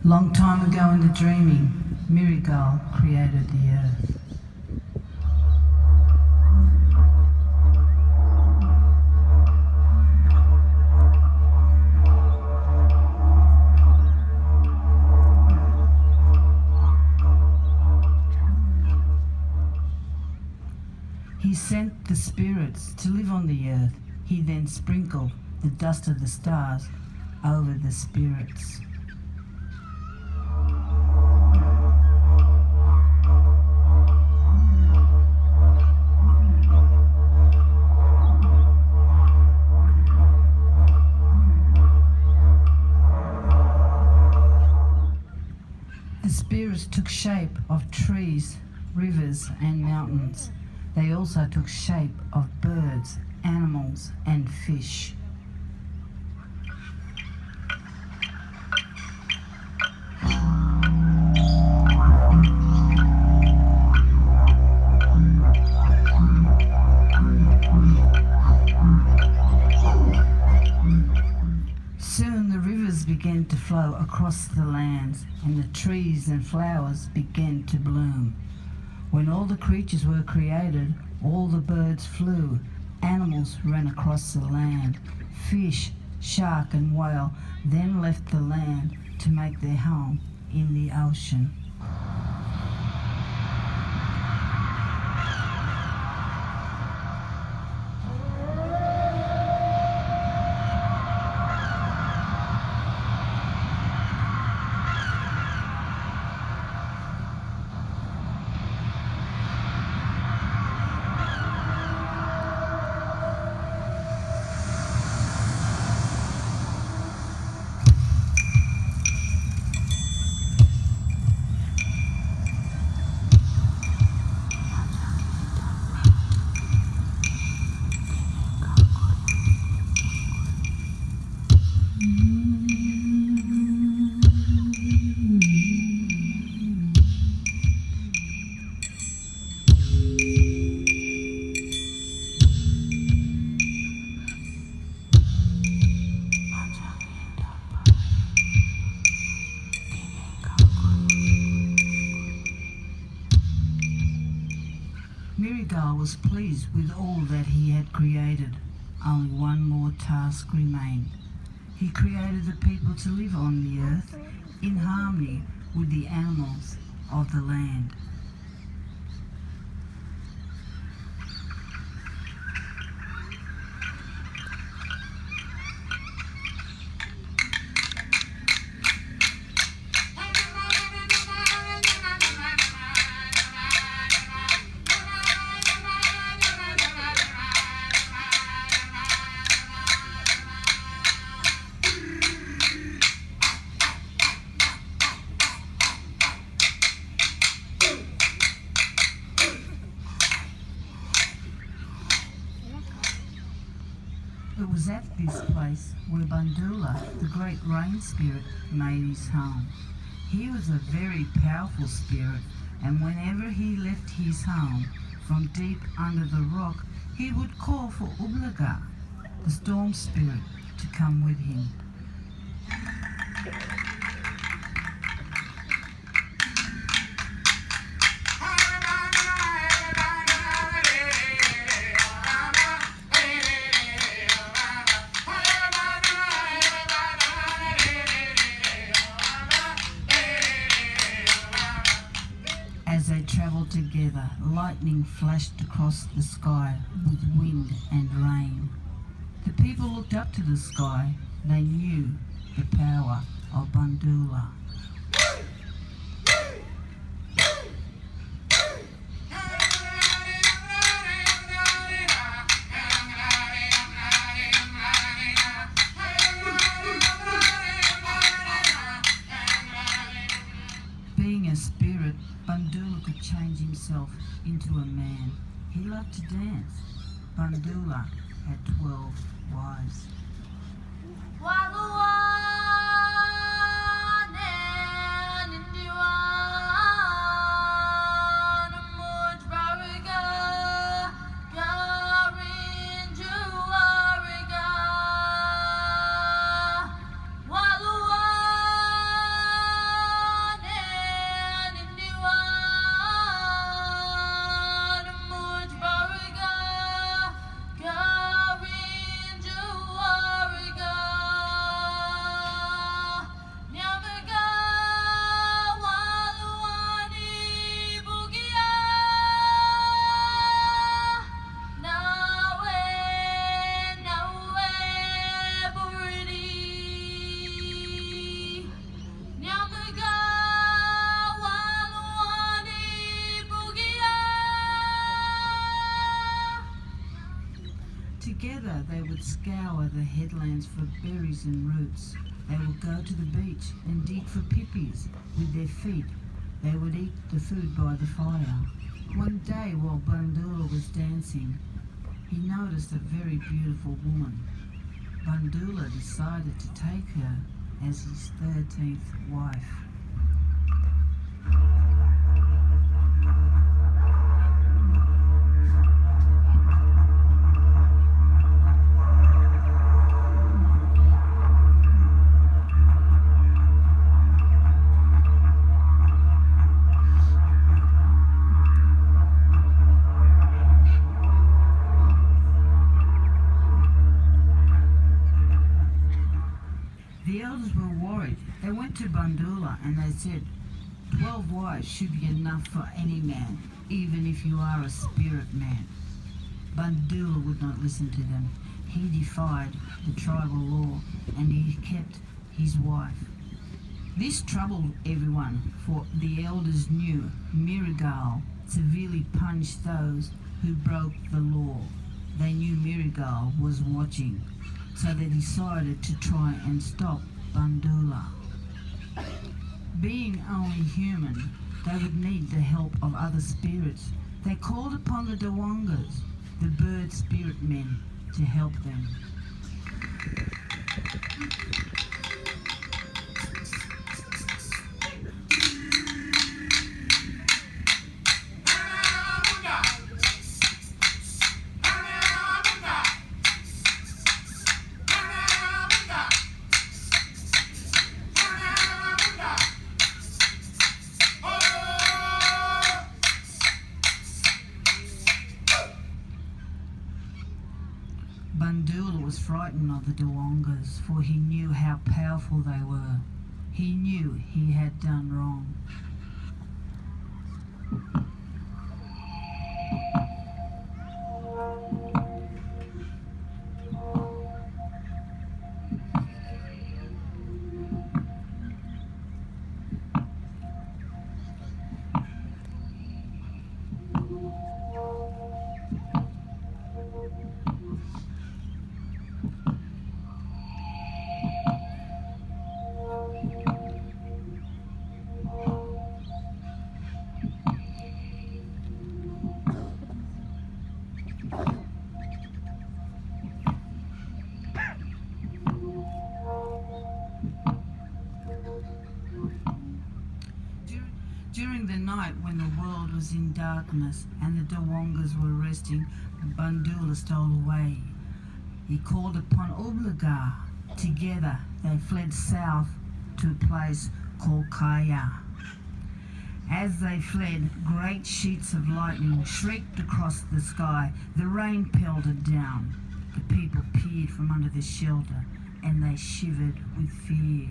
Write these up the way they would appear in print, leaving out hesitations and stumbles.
Long time ago in the dreaming, Mirigal created the earth. He sent the spirits to live on the earth. He then sprinkled the dust of the stars over the spirits. The spirits took shape of trees, rivers, and mountains. They also took shape of birds, animals, and fish. Soon the rivers began to flow across the lands, and the trees and flowers began to bloom. When all the creatures were created, all the birds flew, animals ran across the land. Fish, shark and whale then left the land to make their home in the ocean. Mirigal was pleased with all that he had created. Only one more task remained. He created the people to live on the earth in harmony with the animals of the land. It was at this place where Bundoola, the great rain spirit, made his home. He was a very powerful spirit, and whenever he left his home from deep under the rock, he would call for Ublaga, the storm spirit, to come with him. As they travelled together, lightning flashed across the sky with wind and rain. The people looked up to the sky. They knew the power of Bundoola. Being a spirit, Bundoola could change himself into a man. He loved to dance. Bundoola had 12 wives. Together they would scour the headlands for berries and roots. They would go to the beach and dig for pippies with their feet. They would eat the food by the fire. One day while Bundoola was dancing, he noticed a very beautiful woman. Bundoola decided to take her as his 13th wife. The elders were worried. They went to Bundoola and they said, 12 wives should be enough for any man, even if you are a spirit man. Bundoola would not listen to them. He defied the tribal law and he kept his wife. This troubled everyone, for the elders knew Mirigal severely punished those who broke the law. They knew Mirigal was watching, so they decided to try and stop Bundoola. Being only human, they would need the help of other spirits. They called upon the Dawongas, the bird spirit men, to help them. Bundoola was frightened of the Dawongas, for he knew how powerful they were. He knew he had done wrong. During the night when the world was in darkness and the Dawongas were resting, Bundoola stole away. He called upon Ublagar. Together they fled south to a place called Kaya. As they fled, great sheets of lightning shrieked across the sky. The rain pelted down. The people peered from under the shelter and they shivered with fear.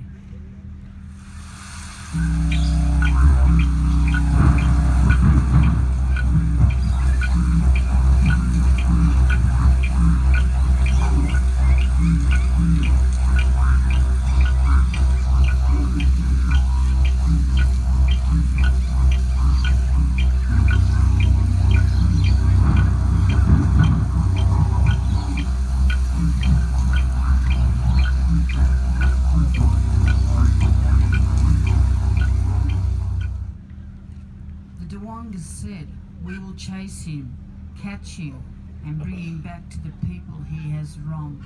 The Dawongas said, "We will chase him, catch him, and bring him back to the people he has wronged."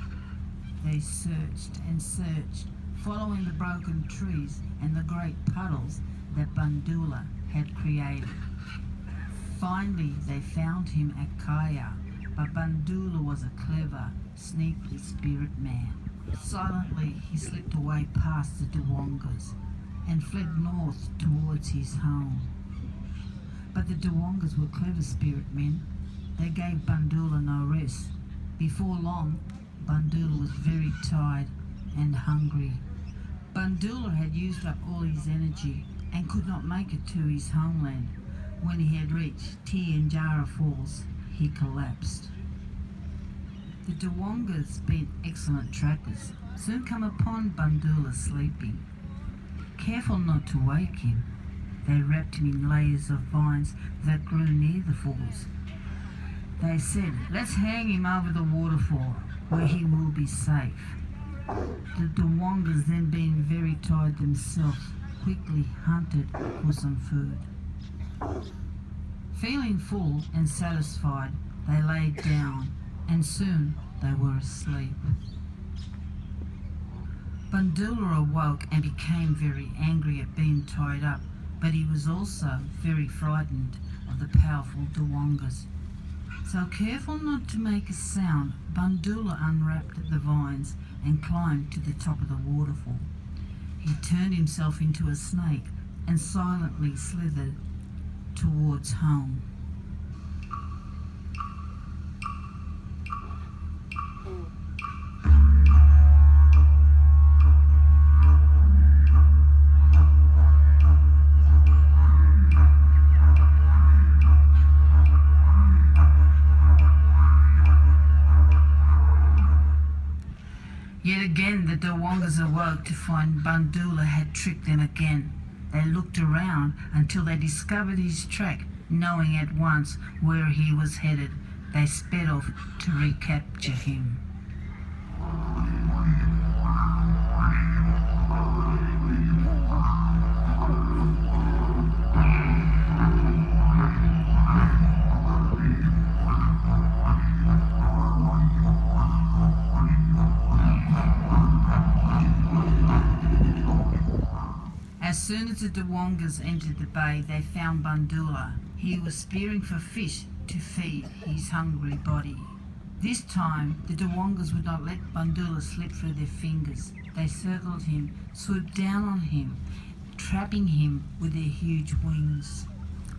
They searched and searched, following the broken trees and the great puddles that Bundoola had created. Finally, they found him at Kaya, but Bundoola was a clever, sneaky spirit man. Silently, he slipped away past the Dawongas and fled north towards his home. But the Dawongas were clever spirit men. They gave Bundoola no rest. Before long, Bundoola was very tired and hungry. Bundoola had used up all his energy and could not make it to his homeland. When he had reached Tianjara Falls, he collapsed. The Dawongas, being excellent trackers, soon come upon Bundoola sleeping. Careful not to wake him, they wrapped him in layers of vines that grew near the falls. They said, let's hang him over the waterfall where he will be safe. The Dawongas, then being very tired themselves, quickly hunted for some food. Feeling full and satisfied, they laid down, and soon they were asleep. Bundoola awoke and became very angry at being tied up, but he was also very frightened of the powerful Dawongas. So careful not to make a sound, Bundoola unwrapped the vines and climbed to the top of the waterfall. He turned himself into a snake and silently slithered towards home. Yet again the Dawongas awoke to find Bundoola had tricked them again. They looked around until they discovered his track, knowing at once where he was headed. They sped off to recapture him. As soon as the Dawongas entered the bay, they found Bundoola. He was spearing for fish to feed his hungry body. This time, the Dawongas would not let Bundoola slip through their fingers. They circled him, swooped down on him, trapping him with their huge wings.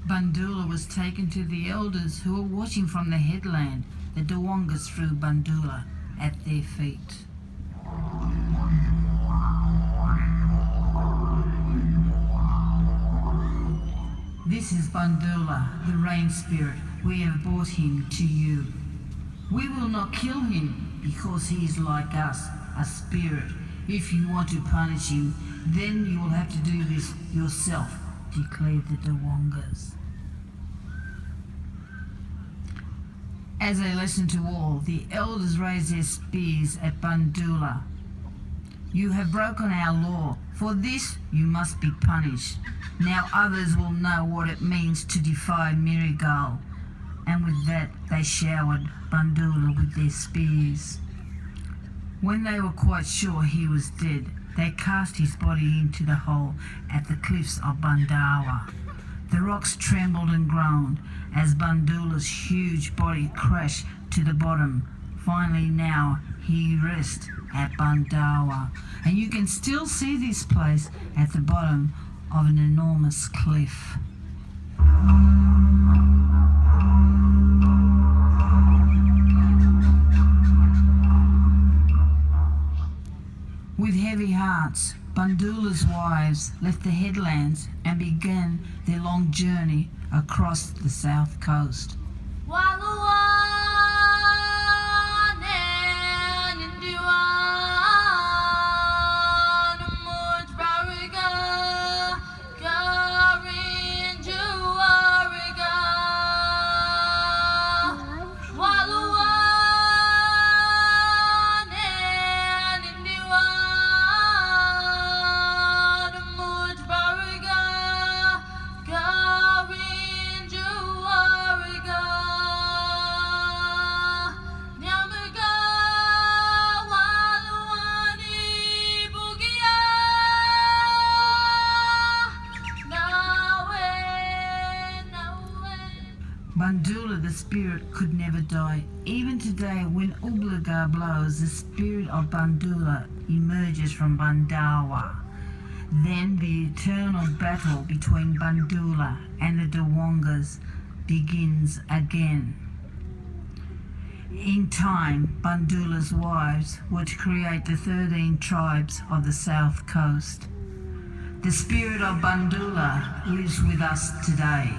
Bundoola was taken to the elders who were watching from the headland. The Dawongas threw Bundoola at their feet. This is Bundoola, the rain spirit. We have brought him to you. We will not kill him because he is like us, a spirit. If you want to punish him, then you will have to do this yourself, declared the Dawongas. As a lesson to all, the elders raised their spears at Bundoola. You have broken our law. For this you must be punished. Now others will know what it means to defy Mirigal. And with that they showered Bundoola with their spears. When they were quite sure he was dead, they cast his body into the hole at the cliffs of Bundawa. The rocks trembled and groaned as Bundoola's huge body crashed to the bottom. Finally now he rests at Bundawa, and you can still see this place at the bottom of an enormous cliff. With heavy hearts, Bundoola's wives left the headlands and began their long journey across the south coast. Bundoola, the spirit, could never die. Even today, when Ublaga blows, the spirit of Bundoola emerges from Bundawa. Then the eternal battle between Bundoola and the Dawongas begins again. In time, Bundoola's wives were to create the 13 tribes of the south coast. The spirit of Bundoola lives with us today.